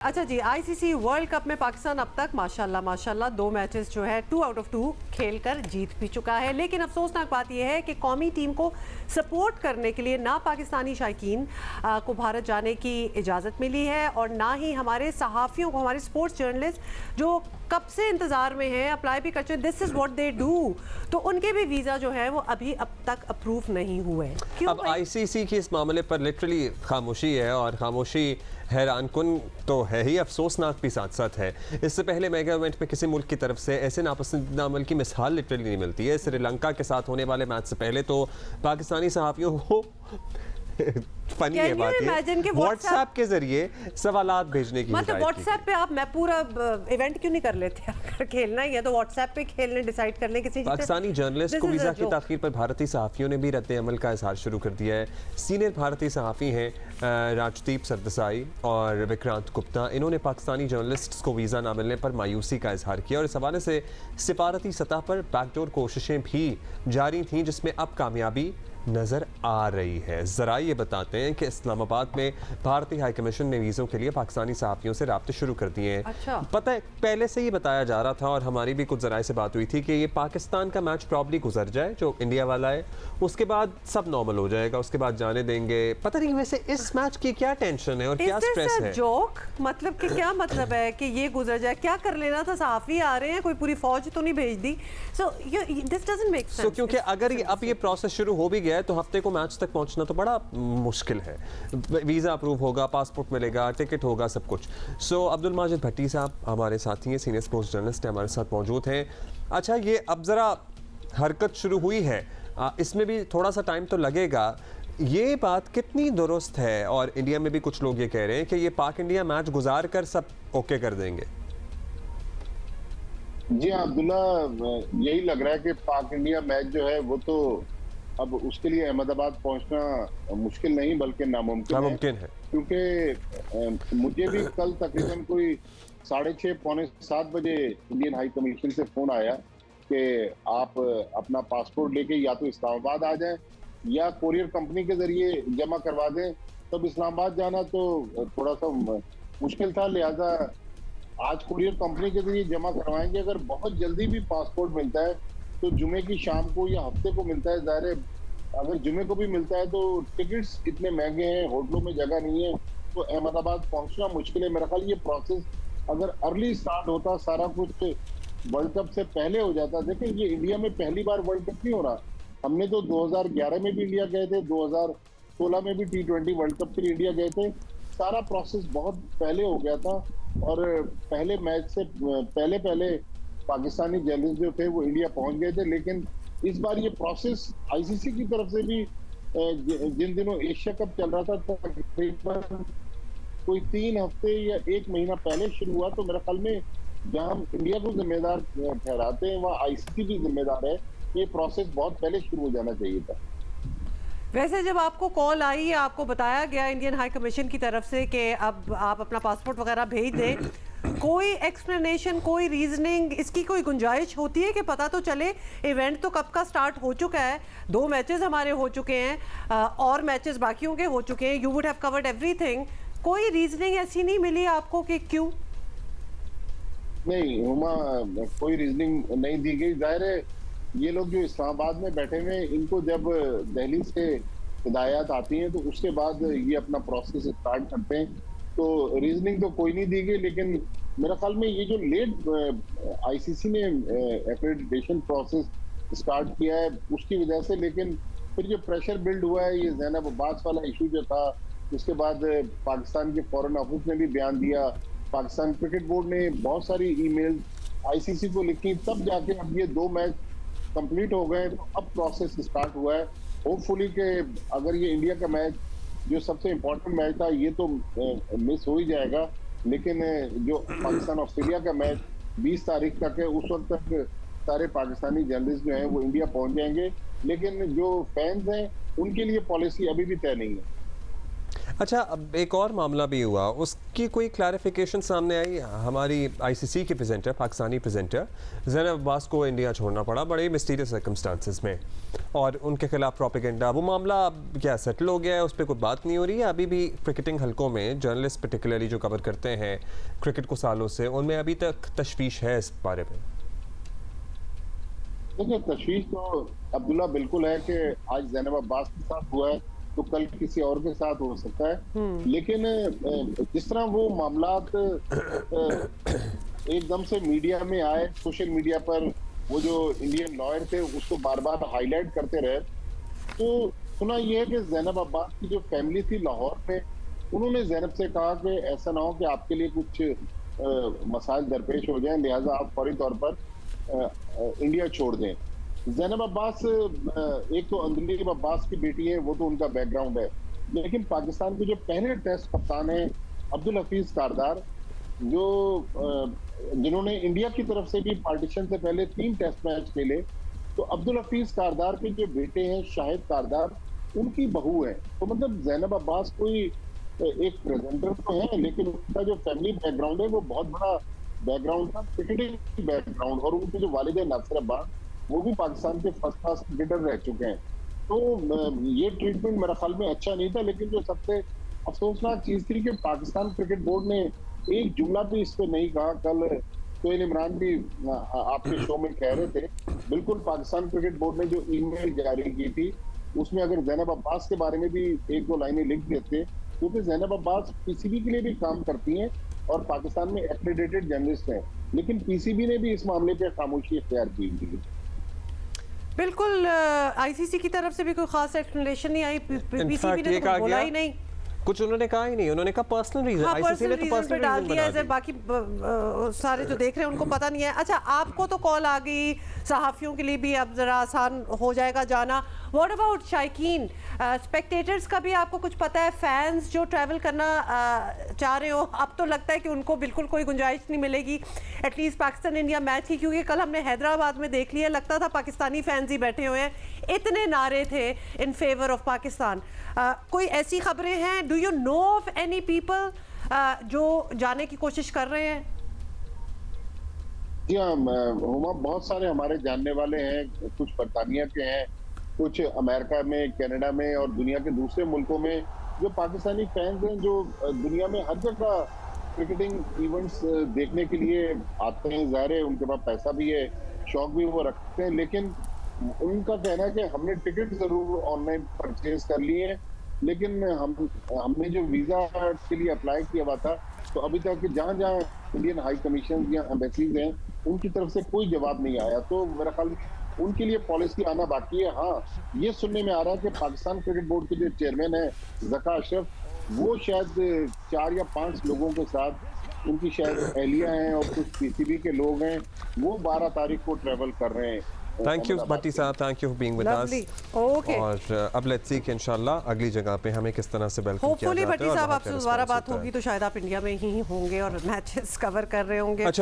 अच्छा जी, ICC world cup में पाकिस्तान अब तक माशाल्लाह 2 मैचेस जो है 2 आउट ऑफ 2 खेलकर जीत भी चुका है। लेकिन अफसोसनाक बात यह है कि कौमी टीम को सपोर्ट करने के लिए ना पाकिस्तानी शायकीन को भारत जाने की इजाज़त मिली है और ना ही हमारे सहाफ़ियों को, हमारे स्पोर्ट्स जर्नलिस्ट जो कब से इंतज़ार में हैं, अप्लाई भी कर चुके, this is what they do, तो उनके भी वीज़ा जो है वो अभी अब तक अप्रूव नहीं हुए। क्यों? अब आईसीसी की इस मामले पर लिटरली खामोशी है और खामोशी हैरानकुन तो है ही, अफसोसनाक भी साथ साथ है। इससे पहले मेगा इवेंट में किसी मुल्क की तरफ से ऐसे नापसंदीदा अमल की मिसाल लिटरली नहीं मिलती है। श्रीलंका के साथ होने वाले मैच से पहले तो पाकिस्तानी सहाफ़ियों को फनी है बात ये, व्हाट्सएप के जरिए सवालात भेजने की, मतलब व्हाट्सएप पे आप मैं पूरा इवेंट क्यों नहीं कर लेते? अगर खेलना ही है तो व्हाट्सएप पे खेलने डिसाइड कर लें किसी। पाकिस्तानी जर्नलिस्ट को वीज़ा की ताख़ीर पर भारतीय सहाफ़ियों ने भी रद्द अमल का इजहार शुरू कर दिया है। सीनियर भारतीय सहाफ़ी हैं राजदीप सरदेसाई और विक्रांत गुप्ता, इन्होंने पाकिस्तानी जर्नलिस्ट्स को वीज़ा ना मिलने पर मायूसी का इजहार किया और इस हवाले से सिफारती सतह पर बैकडोर कोशिशें भी जारी थीं, जिसमें अब कामयाबी नजर आ रही है। जरा ये बताते हैं कि इस्लामाबाद में भारतीय हाई कमीशन ने वीज़ों के लिए पाकिस्तानी सहाफ़ियों से राब्ते शुरू कर दिए हैं। अच्छा। पता है, पहले से ही बताया जा रहा था और हमारी भी कुछ जराए से बात हुई थी कि ये पाकिस्तान का मैच प्रॉब्ली गुजर जाए जो इंडिया वाला है, उसके बाद सब नॉर्मल हो जाएगा, उसके बाद जाने देंगे। पता नहीं वैसे इस मैच की क्या टेंशन है और क्या स्ट्रेस है? जोक मतलब कि क्या मतलब है कि ये गुजर जाए? क्या कर लेना था? सहाफ़ी आ रहे हैं, कोई पूरी फौज तो नहीं भेज दी। So this doesn't make sense. क्योंकि अगर अब ये प्रोसेस शुरू हो भी गया है तो हफ्ते को मैच तक पहुंचना तो बड़ा मुश्किल है। वीज़ा अप्रूव होगा, पासपोर्ट मिलेगा, टिकट होगा, सब कुछ। सो अब्दुल माजिद भट्टी साहब हमारे साथी हैं, सीनियर स्पोर्ट्स जर्नलिस्ट हमारे साथ मौजूद हैं। अच्छा, ये अब ज़रा हरकत शुरू हुई है, इसमें भी थोड़ा सा टाइम तो लगेगा। ये बात कितनी दुरुस्त है? और इंडिया में भी कुछ लोग ये कह रहे हैं कि ये पाक इंडिया मैच गुजार कर सब ओके कर देंगे। जी हाँ अब्दुल्ला, यही लग रहा है कि पाक इंडिया मैच जो है वो तो अब उसके लिए अहमदाबाद पहुंचना मुश्किल नहीं बल्कि नामुमकिन है। क्योंकि मुझे भी कल तकरीबन कोई 6:30 पौने 7 बजे इंडियन हाई कमीशन से फोन आया कि आप अपना पासपोर्ट लेके या तो इस्लामाबाद आ जाएं या कोरियर कंपनी के जरिए जमा करवा दें। तब इस्लामाबाद जाना तो थोड़ा सा मुश्किल था, लिहाजा आज कोरियर कंपनी के जरिए जमा करवाएंगे। अगर बहुत जल्दी भी पासपोर्ट मिलता है तो जुमे की शाम को या हफ्ते को मिलता है। ज़ाहिर है अगर जुमे को भी मिलता है तो टिकट्स इतने महंगे हैं, होटलों में जगह नहीं है, तो अहमदाबाद पहुंचना मुश्किल है। मेरा ख्याल ये प्रोसेस अगर अर्ली स्टार्ट होता, सारा कुछ वर्ल्ड कप से पहले हो जाता। देखिए, ये इंडिया में पहली बार वर्ल्ड कप नहीं हो रहा। हमने तो 2011 में भी इंडिया गए थे, 2016 में भी T20 वर्ल्ड कप के लिए इंडिया गए थे। सारा प्रोसेस बहुत पहले हो गया था और पहले मैच से पहले पाकिस्तानी जर्नलिस्ट जो थे वो इंडिया पहुंच गए थे। लेकिन इस बार ये प्रोसेस आईसीसी की तरफ से भी जिन दिनों एशिया कप चल रहा था तकरीबन कोई 3 हफ्ते या 1 महीना पहले शुरू हुआ। तो मेरे ख्याल में जहां हम इंडिया को जिम्मेदार ठहराते हैं वहाँ आईसीसी भी जिम्मेदार है। ये प्रोसेस बहुत पहले शुरू हो जाना चाहिए था। वैसे जब आपको कॉल आई, आपको बताया गया इंडियन हाई कमीशन की तरफ से कि अब आप अपना पासपोर्ट वगैरह भेज दें, कोई एक्सप्लेनेशन, कोई रीजनिंग, इसकी कोई गुंजाइश होती है कि पता तो चले इवेंट तो कब का स्टार्ट हो चुका है, 2 मैचेस हमारे हो चुके हैं और मैचेस बाकियों के हो चुके हैं, you would have covered everything. कोई रीजनिंग ऐसी नहीं मिली आपको कि क्यों? नहीं हुमा, कोई रीजनिंग नहीं दी गई। जाहिर है ये लोग जो इस्लामाबाद में बैठे हुए हैं, इनको जब दिल्ली से हिदायत आती हैं तो उसके बाद ये अपना प्रोसेस स्टार्ट करते हैं। तो रीजनिंग तो कोई नहीं दी गई। लेकिन मेरा ख्याल में ये जो लेट आईसीसी ने एक्रेडिटेशन प्रोसेस स्टार्ट किया है उसकी वजह से, लेकिन फिर जो प्रेशर बिल्ड हुआ है, ये ज़ैनब अब्बास वाला इशू जो था, उसके बाद पाकिस्तान के फॉरेन ऑफिस ने भी बयान दिया, पाकिस्तान क्रिकेट बोर्ड ने बहुत सारी ईमेल आईसीसी को लिखी, तब जाके अब ये 2 मैच कंप्लीट हो गए। तो अब प्रोसेस स्टार्ट हुआ है। होपफुली कि अगर ये इंडिया का मैच जो सबसे इम्पोर्टेंट मैच था ये तो मिस हो ही जाएगा, लेकिन जो पाकिस्तान ऑस्ट्रेलिया का मैच 20 तारीख तक है, उस वक्त तक सारे पाकिस्तानी जर्नलिस्ट जो हैं वो इंडिया पहुंच जाएंगे। लेकिन जो फैंस हैं उनके लिए पॉलिसी अभी भी तय नहीं है। अच्छा, अब एक और मामला भी हुआ, उसकी कोई क्लैरिफिकेशन सामने आई। हमारी आईसीसी की प्रेजेंटर, पाकिस्तानी प्रेजेंटर ज़ैनब अब्बास को इंडिया छोड़ना पड़ा बड़े मिस्टीरियस सर्कमस्टांसिस में, और उनके खिलाफ प्रोपेगेंडा, वो मामला अब क्या सेटल हो गया है, उस पर कोई बात नहीं हो रही है? अभी भी क्रिकेटिंग हलकों में जर्नलिस्ट पर्टिकुलरली जो कवर करते हैं क्रिकेट को सालों से, उनमें अभी तक तशवीश है इस बारे में? देखिए, तशवीश तो अब्दुल्ला बिल्कुल है कि आज ज़ैनब अब्बास के साथ हुआ है तो कल किसी और के साथ हो सकता है। लेकिन जिस तरह वो मामलात एकदम से मीडिया में आए, सोशल मीडिया पर वो जो इंडियन लॉयर थे उसको बार बार हाईलाइट करते रहे, तो सुना ये है कि ज़ैनब अब्बास की जो फैमिली थी लाहौर में, उन्होंने ज़ैनब से कहा कि ऐसा ना हो कि आपके लिए कुछ मसाइल दरपेश हो जाएं, लिहाजा आप फौरी तौर पर इंडिया छोड़ दें। ज़ैनब अब्बास एक तो अंदलीब अब्बास की बेटी है, वो तो उनका बैकग्राउंड है, लेकिन पाकिस्तान के जो पहले टेस्ट कप्तान है अब्दुल हफीज कारदार, जो जिन्होंने इंडिया की तरफ से भी पार्टीशन से पहले 3 टेस्ट मैच खेले, तो अब्दुल हफीज कारदार के जो बेटे हैं शाहिद कारदार, उनकी बहू है। तो मतलब ज़ैनब अब्बास कोई एक प्रेजेंटर तो है, लेकिन उनका जो फैमिली बैकग्राउंड है वो बहुत बड़ा बैकग्राउंड था, क्रिकेटिंग बैकग्राउंड, और उनके जो वालिद है नासिर अब्बास, वो भी पाकिस्तान के फर्स्ट क्लास क्रिकेटर रह चुके हैं। तो ये ट्रीटमेंट मेरे ख्याल में अच्छा नहीं था, लेकिन जो सबसे अफसोसनाक चीज थी कि पाकिस्तान क्रिकेट बोर्ड ने एक जुमला भी इस पे नहीं कहा। कल सोहेल इमरान भी आपके शो में कह रहे थे, बिल्कुल पाकिस्तान क्रिकेट बोर्ड ने जो ईमेल जारी की थी उसमें अगर ज़ैनब अब्बास के बारे में भी 1-2 लाइनें लिख देते, क्योंकि ज़ैनब अब्बास पीसीबी के लिए भी काम करती हैं और पाकिस्तान में एक्रेडिटेड जर्नलिस्ट हैं, लेकिन पीसीबी ने भी इस मामले पे खामोशी इख्तियार की थी। बिल्कुल, आईसीसी की तरफ से भी कोई खास एक्सप्लेनेशन नहीं आई, पीसीबी ने तो बोला ही नहीं, कुछ उन्होंने कहा ही नहीं, उन्होंने कहा पर्सनल रीजन, आईसीसी ने तो पर्सनल रीजन डाल दिया है, बाकी सारे जो देख रहे हैं उनको पता नहीं है। अच्छा, आपको तो कॉल आ गई, सहाफ़ियों के लिए भी अब ज़रा आसान हो जाएगा जाना। व्हाट अबाउट शायकीन, स्पेक्टेटर्स का भी आपको कुछ पता है? फैंस जो ट्रैवल करना चाह रहे हो, अब तो लगता है कि उनको बिल्कुल कोई गुंजाइश नहीं मिलेगी एटलीस्ट पाकिस्तान इंडिया मैच की, क्योंकि कल हमने हैदराबाद में देख लिया, लगता था पाकिस्तानी फैंस ही बैठे हुए हैं, इतने नारे थे इन फेवर ऑफ पाकिस्तान। कोई ऐसी खबरें हैं, do you know of any people जो जाने की कोशिश कर रहे हैं? जी हाँ हुमा, बहुत सारे हमारे जानने वाले हैं, कुछ बरतानिया के हैं, कुछ अमेरिका में, कनाडा में और दुनिया के दूसरे मुल्कों में जो पाकिस्तानी फैंस हैं, जो दुनिया में हर जगह क्रिकेटिंग इवेंट्स देखने के लिए आते हैं। ज़ाहिर है उनके पास पैसा भी है, शौक भी वो रखते हैं, लेकिन उनका कहना है कि हमने टिकट जरूर ऑनलाइन परचेज कर लिए हैं, लेकिन हमने जो वीज़ा के लिए अप्लाई किया हुआ था, तो अभी तक जहाँ जहाँ इंडियन हाई कमीशन या एम्बेसीज हैं उनकी तरफ से कोई जवाब नहीं आया। तो मेरा ख्याल उनके लिए पॉलिसी आना बाकी है। हाँ, ये सुनने में आ रहा है कि पाकिस्तान क्रिकेट बोर्ड के जो चेयरमैन है ज़का अशरफ, वो शायद 4 या 5 लोगों के साथ, उनकी शायद अहलिया हैं और कुछ पीसीबी के लोग हैं, वो 12 तारीख को ट्रेवल कर रहे हैं। थैंक यू भट्टी साहब, thank you for being with us. Okay, और अब लेट्स सी कि इंशाल्लाह अगली जगह पे हमें किस तरह से वेलकम किया जाता है। होपफुली भट्टी साहब आपसे दोबारा बात होगी तो शायद आप इंडिया में ही होंगे और मैचेस कवर कर रहे होंगे।